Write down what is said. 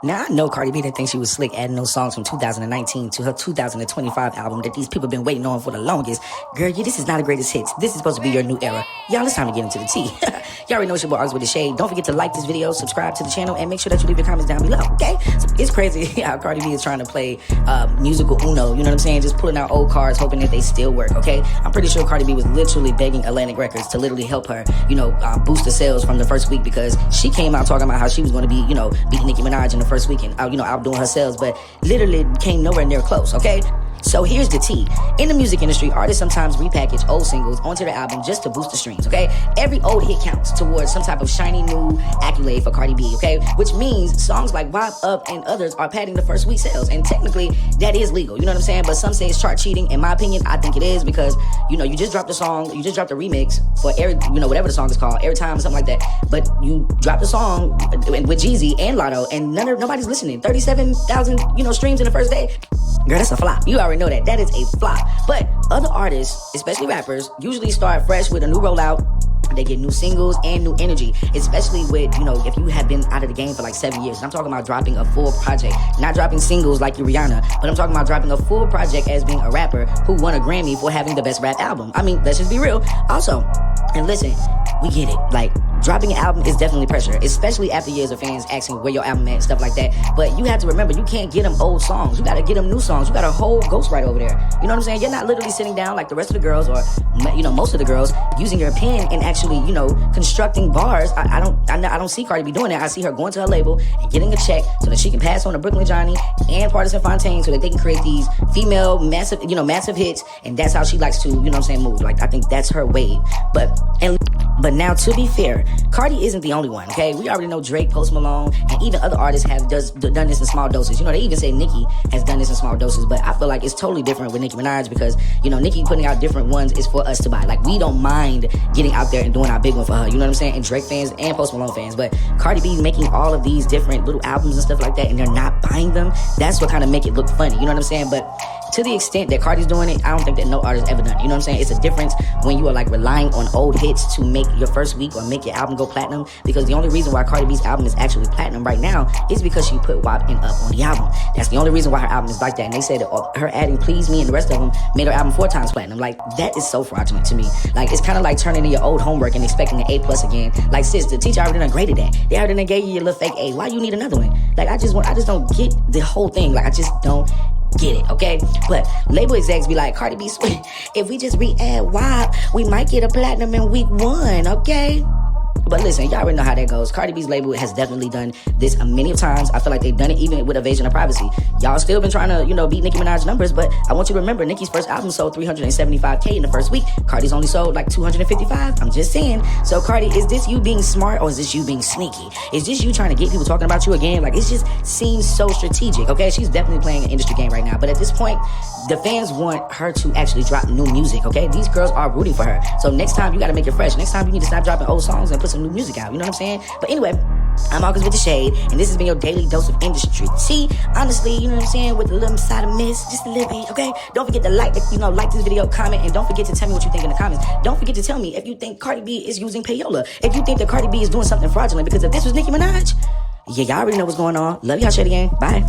Now, I know Cardi B didn't think she was slick adding those songs from 2019 to her 2025 album that these people been waiting on for the longest. Girl, this is not the greatest hits. This is supposed to be your new era. Y'all, it's time to get into the tea. Y'all already know it's your boy Args with the Shade. Don't forget to like this video, subscribe to the channel, and make sure that you leave your comments down below, okay? So it's crazy how Cardi B is trying to play musical Uno, you know what I'm saying? Just pulling out old cards, hoping that they still work, okay? I'm pretty sure Cardi B was literally begging Atlantic Records to literally help her, boost the sales from the first week, because she came out talking about how she was going to be, beating Nicki Minaj in the first week and, outdoing her sales, but literally came nowhere near close, okay? So here's the tea. In the music industry, artists sometimes repackage old singles onto their album just to boost the streams, okay? Every old hit counts towards some type of shiny new accolade for Cardi B, okay? Which means songs like Wop Up and others are padding the first week sales. And technically, that is legal, you know what I'm saying? But some say it's chart cheating. In my opinion, I think it is, because, you just dropped a song, you just dropped a remix for every, whatever the song is called, every time, something like that. But you dropped a song with Jeezy and Lotto, and nobody's listening. 37,000, streams in the first day. Girl, that's a flop. You already know that. That is a flop. But other artists, especially rappers, usually start fresh with a new rollout. They get new singles and new energy, especially with, if you have been out of the game for like 7 years. And I'm talking about dropping a full project, not dropping singles like your Rihanna, but I'm talking about dropping a full project as being a rapper who won a Grammy for having the best rap album. I mean, let's just be real. Also, and listen, we get it. Like, dropping an album is definitely pressure, especially after years of fans asking where your album at and stuff like that. But you have to remember, you can't get them old songs. You got to get them new songs. You got a whole ghostwriter over there. You know what I'm saying? You're not literally sitting down like the rest of the girls, or, most of the girls, using your pen and actually, constructing bars. I don't see Cardi B doing that. I see her going to her label and getting a check so that she can pass on to Brooklyn Johnny and Partisan Fontaine so that they can create these female massive hits. And that's how she likes to, move. Like, I think that's her wave. But now, to be fair, Cardi isn't the only one, okay? We already know Drake, Post Malone, and even other artists have done this in small doses. They even say Nicki has done this in small doses, but I feel like it's totally different with Nicki Minaj, because, Nicki putting out different ones is for us to buy. Like, we don't mind getting out there and doing our big one for her, you know what I'm saying? And Drake fans and Post Malone fans, but Cardi B making all of these different little albums and stuff like that, and they're not buying them, that's what kind of make it look funny, you know what I'm saying? But to the extent that Cardi's doing it, I don't think that no artist ever done it. You know what I'm saying? It's a difference when you are like relying on old hits to make your first week or make your album go platinum, because the only reason why Cardi B's album is actually platinum right now is because she put WAP and Up on the album. That's the only reason why her album is like that. And they said that her adding Please Me and the rest of them made her album 4 times platinum. Like, that is so fraudulent to me. Like, it's kind of like turning in your old homework and expecting an A+ again. Like, sis, the teacher already done graded that. They already done gave you your little fake A. Why you need another one? Like, I just don't get the whole thing. Like, I just don't get it, okay? But label execs be like, Cardi B sweet, if we just re-add WAP, we might get a platinum in week 1, okay? But listen, y'all already know how that goes. Cardi B's label has definitely done this many times. I feel like they've done it even with Evasion of Privacy. Y'all still been trying to, beat Nicki Minaj's numbers, but I want you to remember, Nicki's first album sold 375K in the first week. Cardi's only sold like 255. I'm just saying. So Cardi, is this you being smart, or is this you being sneaky? Is this you trying to get people talking about you again? Like, it just seems so strategic, okay? She's definitely playing an industry game right now. But at this point, the fans want her to actually drop new music, okay? These girls are rooting for her. So next time, you got to make it fresh. Next time, you need to stop dropping old songs and put some new music out. You know what I'm saying? But anyway, I'm August with the Shade, and this has been your daily dose of industry tea. Honestly, you know what I'm saying? With a little side of mist, just a little bit, okay? Don't forget to like this video, comment, and don't forget to tell me what you think in the comments. Don't forget to tell me if you think Cardi B is using payola. If you think that Cardi B is doing something fraudulent, because if this was Nicki Minaj, yeah, y'all already know what's going on. Love y'all, Shade again. Bye.